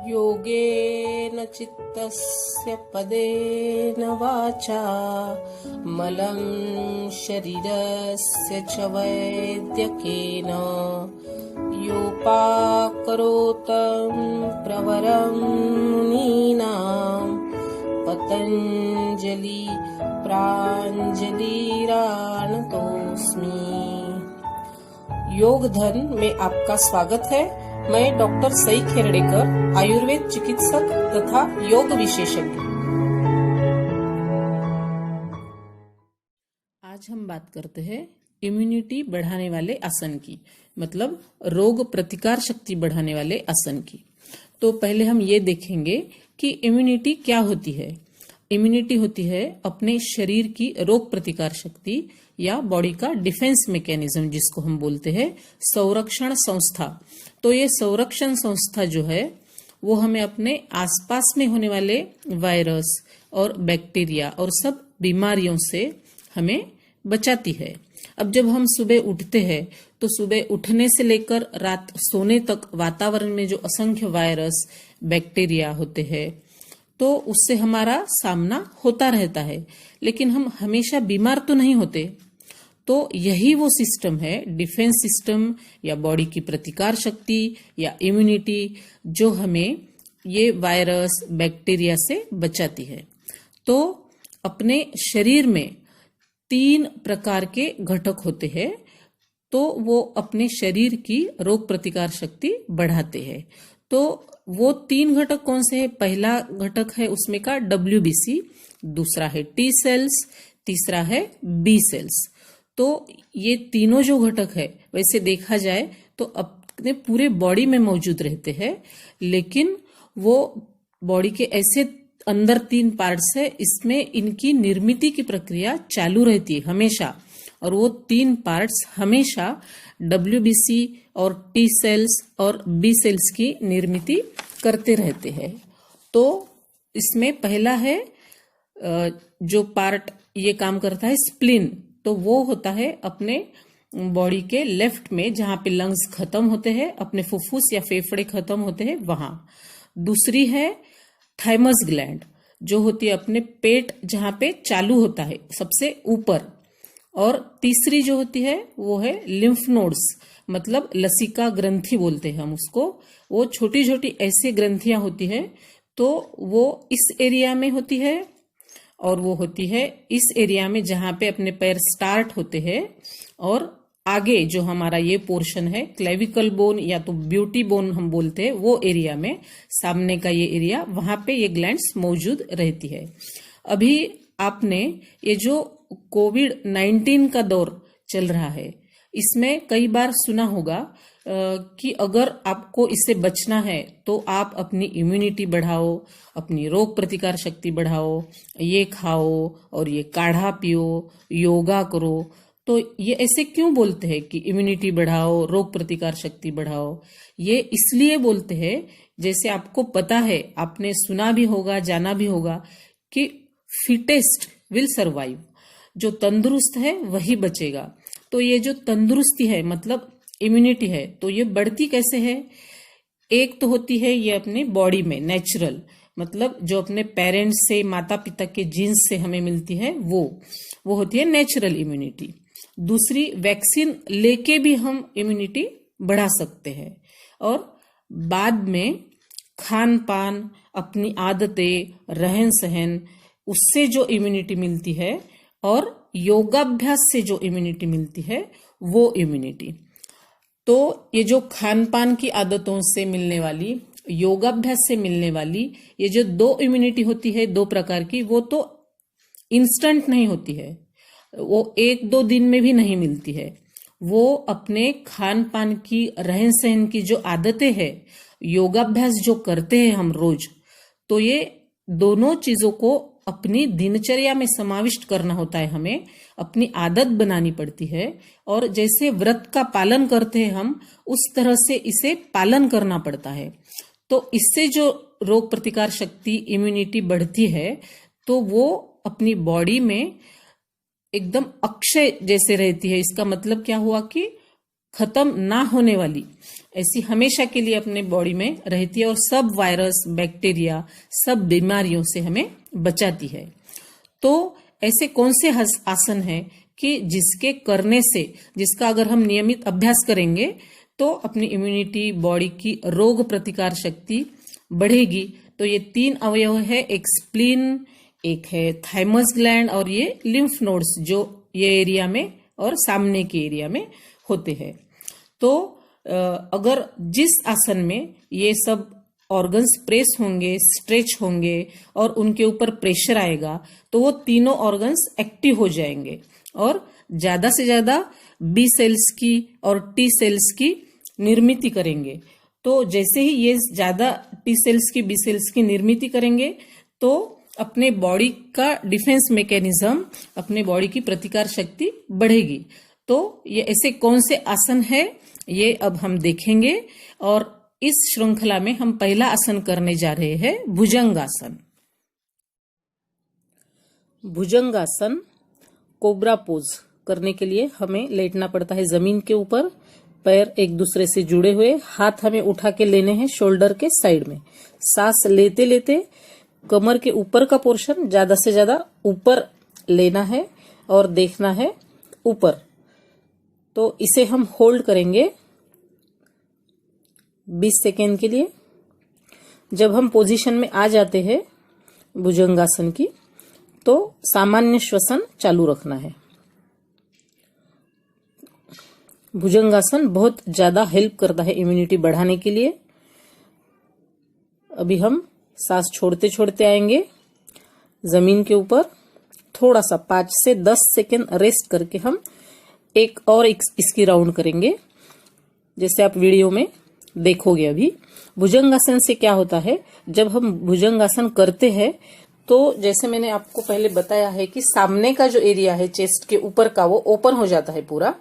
योगेन चित्तस्य पदेन वाचा मलं शरीरस्य च वैद्यकेन योपाकरोतं प्रवरं मुनीनां पतंजलि प्रांजलिरानतोस्मि। योग धन में आपका स्वागत है। मैं डॉक्टर सई खेरड़ेकर, आयुर्वेद चिकित्सक तथा योग विशेषज्ञ। आज हम बात करते हैं इम्यूनिटी बढ़ाने वाले आसन की, मतलब रोग प्रतिकार शक्ति बढ़ाने वाले आसन की। तो पहले हम ये देखेंगे कि इम्यूनिटी क्या होती है। इम्यूनिटी होती है अपने शरीर की रोग प्रतिकार शक्ति या बॉडी का डिफेंस मैकेनिज्म, जिसको हम बोलते हैं संरक्षण संस्था। तो ये संरक्षण संस्था जो है वो हमें अपने आसपास में होने वाले वायरस और बैक्टीरिया और सब बीमारियों से हमें बचाती है। अब जब हम सुबह उठते हैं तो सुबह उठने से लेकर रात सोने तक वातावरण में जो असंख्य वायरस बैक्टीरिया होते हैं तो उससे हमारा सामना होता रहता है, लेकिन हम हमेशा बीमार तो नहीं होते। तो यही वो सिस्टम है, डिफेंस सिस्टम या बॉडी की प्रतिकार शक्ति या इम्यूनिटी, जो हमें ये वायरस बैक्टीरिया से बचाती है। तो अपने शरीर में 3 प्रकार के घटक होते हैं, तो वो अपने शरीर की रोग प्रतिकार शक्ति बढ़ाते हैं। तो वो 3 घटक कौन से हैं? पहला घटक है उसमें का WBC, दूसरा है T सेल्स, तीसरा है B सेल्स। तो ये तीनों जो घटक है वैसे देखा जाए तो अपने पूरे बॉडी में मौजूद रहते हैं, लेकिन वो बॉडी के ऐसे अंदर 3 पार्ट्स है, इसमें इनकी निर्मित की प्रक्रिया चालू रहती है हमेशा। और वो 3 पार्ट्स हमेशा WBC और T सेल्स और B सेल्स की निर्मित करते रहते हैं। तो इसमें पहला है जो पार्ट ये काम करता है स्प्लीन। तो वो होता है अपने बॉडी के लेफ्ट में, जहां पे लंग्स खत्म होते हैं, अपने फुफ्फुस या फेफड़े खत्म होते हैं वहां। दूसरी है थाइमस ग्लैंड, जो होती है अपने पेट जहां पे चालू होता है सबसे ऊपर। और तीसरी जो होती है वो है लिम्फ नोड्स, मतलब लसिका ग्रंथि बोलते हैं हम उसको। वो छोटी छोटी ऐसे ग्रंथियां होती है, तो वो इस एरिया में होती है और वो होती है इस एरिया में जहां पे अपने पैर स्टार्ट होते हैं। और आगे जो हमारा ये पोर्शन है क्लेविकल बोन या तो ब्यूटी बोन हम बोलते हैं, वो एरिया में सामने का ये एरिया, वहां पे ये ग्लैंड्स मौजूद रहती है। अभी आपने ये जो कोविड-19 का दौर चल रहा है, इसमें कई बार सुना होगा कि अगर आपको इससे बचना है तो आप अपनी इम्यूनिटी बढ़ाओ, अपनी रोग प्रतिकार शक्ति बढ़ाओ, ये खाओ और ये काढ़ा पियो, योगा करो। तो ये ऐसे क्यों बोलते हैं कि इम्यूनिटी बढ़ाओ, रोग प्रतिकार शक्ति बढ़ाओ? ये इसलिए बोलते हैं, जैसे आपको पता है, आपने सुना भी होगा, जाना भी होगा कि फिटेस्ट विल सर्वाइव, जो तंदुरुस्त है वही बचेगा। तो ये जो तंदुरुस्ती है मतलब इम्यूनिटी है, तो ये बढ़ती कैसे है? एक तो होती है ये अपने बॉडी में नेचुरल, मतलब जो अपने पेरेंट्स से, माता पिता के जीन्स से हमें मिलती है, वो होती है नेचुरल इम्यूनिटी। दूसरी, वैक्सीन लेके भी हम इम्यूनिटी बढ़ा सकते हैं। और बाद में खान पान, अपनी आदतें, रहन सहन, उससे जो इम्यूनिटी मिलती है और योगाभ्यास से जो इम्यूनिटी मिलती है वो इम्यूनिटी। तो ये जो खान पान की आदतों से मिलने वाली, योगाभ्यास से मिलने वाली, ये जो 2 इम्यूनिटी होती है 2 प्रकार की, वो तो इंस्टेंट नहीं होती है, वो 1-2 दिन में भी नहीं मिलती है। वो अपने खान पान की, रहन सहन की जो आदतें हैं, योगाभ्यास जो करते हैं हम रोज, तो ये दोनों चीजों को अपनी दिनचर्या में समाविष्ट करना होता है, हमें अपनी आदत बनानी पड़ती है। और जैसे व्रत का पालन करते हैं हम, उस तरह से इसे पालन करना पड़ता है। तो इससे जो रोग प्रतिकार शक्ति, इम्यूनिटी बढ़ती है, तो वो अपनी बॉडी में एकदम अक्षय जैसे रहती है। इसका मतलब क्या हुआ कि खत्म ना होने वाली, ऐसी हमेशा के लिए अपने बॉडी में रहती है और सब वायरस, बैक्टीरिया, सब बीमारियों से हमें बचाती है। तो ऐसे कौन से आसन है कि जिसके करने से, जिसका अगर हम नियमित अभ्यास करेंगे तो अपनी इम्यूनिटी, बॉडी की रोग प्रतिकार शक्ति बढ़ेगी। तो ये 3 अवयव है, एक स्प्लीन, एक है थाइमस ग्लैंड और ये लिम्फ नोड्स जो ये एरिया में और सामने के एरिया में होते हैं। तो अगर जिस आसन में ये सब ऑर्गन्स प्रेस होंगे, स्ट्रेच होंगे और उनके ऊपर प्रेशर आएगा तो वो तीनों ऑर्गन्स एक्टिव हो जाएंगे और ज्यादा से ज्यादा बी सेल्स की और टी सेल्स की निर्मित करेंगे। तो जैसे ही ये ज्यादा टी सेल्स की, बी सेल्स की निर्मित करेंगे तो अपने बॉडी का डिफेंस मैकेनिज्म, अपने बॉडी की प्रतिकार शक्ति बढ़ेगी। तो ये ऐसे कौन से आसन है ये अब हम देखेंगे और इस श्रृंखला में हम पहला आसन करने जा रहे हैं भुजंगासन। भुजंगासन कोबरा पोज करने के लिए हमें लेटना पड़ता है जमीन के ऊपर, पैर एक दूसरे से जुड़े हुए, हाथ हमें उठा के लेने हैं शोल्डर के साइड में। सांस लेते लेते कमर के ऊपर का पोर्शन ज्यादा से ज्यादा ऊपर लेना है और देखना है ऊपर। तो इसे हम होल्ड करेंगे 20 सेकेंड के लिए। जब हम पोजीशन में आ जाते हैं भुजंगासन की तो सामान्य श्वसन चालू रखना है। भुजंगासन बहुत ज्यादा हेल्प करता है इम्यूनिटी बढ़ाने के लिए। अभी हम सांस छोड़ते छोड़ते आएंगे जमीन के ऊपर, थोड़ा सा 5 से 10 सेकेंड रेस्ट करके हम एक और इसकी राउंड करेंगे, जैसे आप वीडियो में देखोगे। अभी भुजंगासन से क्या होता है, जब हम भुजंगासन करते हैं तो जैसे मैंने आपको पहले बताया है कि सामने का जो एरिया है चेस्ट के ऊपर का वो ओपन हो जाता है पूरा,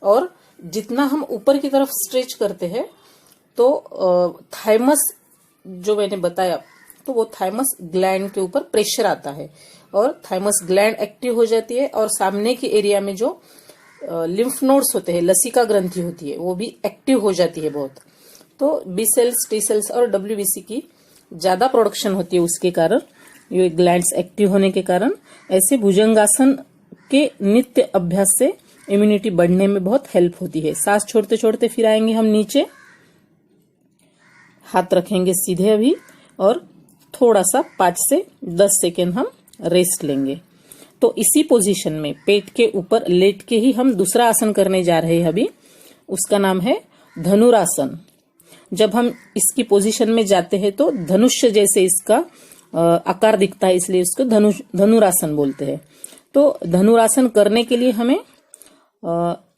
और जितना हम ऊपर की तरफ स्ट्रेच करते हैं तो थाइमस जो मैंने बताया, तो वो थाइमस ग्लैंड के ऊपर प्रेशर आता है और थाइमस ग्लैंड एक्टिव हो जाती है और सामने के एरिया में जो लिम्फ नोड्स होते हैं, लसिका ग्रंथि होती है, वो भी एक्टिव हो जाती है बहुत। तो बी सेल्स, टी सेल्स और डब्ल्यूबीसी की ज्यादा प्रोडक्शन होती है उसके कारण, ये ग्लैंड्स एक्टिव होने के कारण। ऐसे भुजंगासन के नित्य अभ्यास से इम्यूनिटी बढ़ने में बहुत हेल्प होती है। सांस छोड़ते छोड़ते फिर आएंगे हम नीचे, हाथ रखेंगे सीधे अभी और थोड़ा सा 5 से 10 सेकेंड हम रेस्ट लेंगे। तो इसी पोजीशन में पेट के ऊपर लेट के ही हम दूसरा आसन करने जा रहे हैं अभी, उसका नाम है धनुरासन। जब हम इसकी पोजीशन में जाते हैं तो धनुष्य जैसे इसका आकार दिखता है, इसलिए इसको धनुरासन बोलते हैं। तो धनुरासन करने के लिए हमें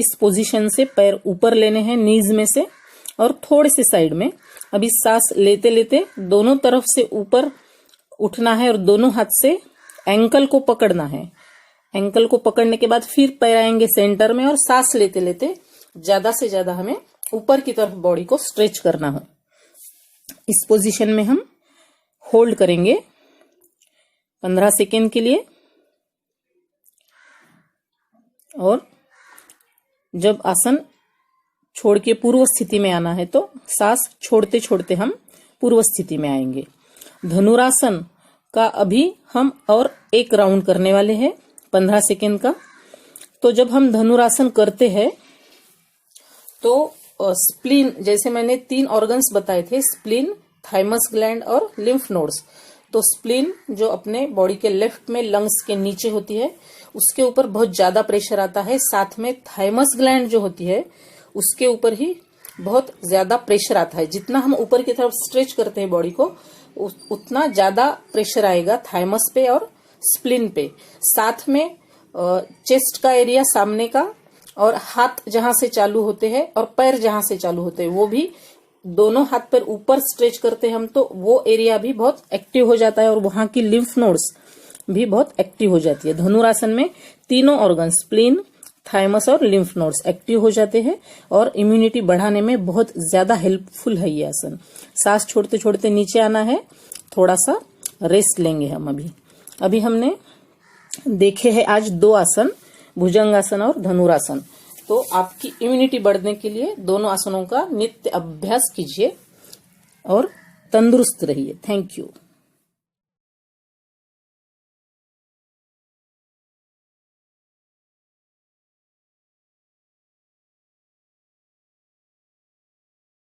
इस पोजीशन से पैर ऊपर लेने हैं नीज में से और थोड़े से साइड में। अभी सांस लेते लेते दोनों तरफ से ऊपर उठना है और दोनों हाथ से एंकल को पकड़ना है। एंकल को पकड़ने के बाद फिर पैर आएंगे सेंटर में और सांस लेते लेते ज्यादा से ज्यादा हमें ऊपर की तरफ बॉडी को स्ट्रेच करना है। इस पोजीशन में हम होल्ड करेंगे 15 सेकेंड के लिए और जब आसन छोड़ के पूर्व स्थिति में आना है तो सांस छोड़ते छोड़ते हम पूर्व स्थिति में आएंगे। धनुरासन का अभी हम और एक राउंड करने वाले हैं 15 सेकेंड का। तो जब हम धनुरासन करते हैं तो स्प्लीन, जैसे मैंने 3 ऑर्गन्स बताए थे, स्प्लीन, थाइमस ग्लैंड और लिम्फ नोड्स। तो स्प्लीन जो अपने बॉडी के लेफ्ट में लंग्स के नीचे होती है, उसके ऊपर बहुत ज्यादा प्रेशर आता है। साथ में थाइमस ग्लैंड जो होती है उसके ऊपर ही बहुत ज्यादा प्रेशर आता है। जितना हम ऊपर की तरफ स्ट्रेच करते हैं बॉडी को, उतना ज्यादा प्रेशर आएगा थाइमस पे और स्प्लीन पे। साथ में चेस्ट का एरिया सामने का और हाथ जहां से चालू होते हैं और पैर जहां से चालू होते हैं, वो भी दोनों हाथ पैर ऊपर स्ट्रेच करते हैं हम, तो वो एरिया भी बहुत एक्टिव हो जाता है और वहां की लिम्फ नोड्स भी बहुत एक्टिव हो जाती है। धनुरासन में तीनों ऑर्गन, स्प्लीन, थाइमस और लिम्फ नोड्स एक्टिव हो जाते हैं और इम्यूनिटी बढ़ाने में बहुत ज्यादा हेल्पफुल है ये आसन। सांस छोड़ते छोड़ते नीचे आना है, थोड़ा सा रेस्ट लेंगे हम। अभी हमने देखे हैं आज 2 आसन, भुजंगासन और धनुरासन। तो आपकी इम्यूनिटी बढ़ने के लिए दोनों आसनों का नित्य अभ्यास कीजिए और तंदुरुस्त रहिए। Thank you.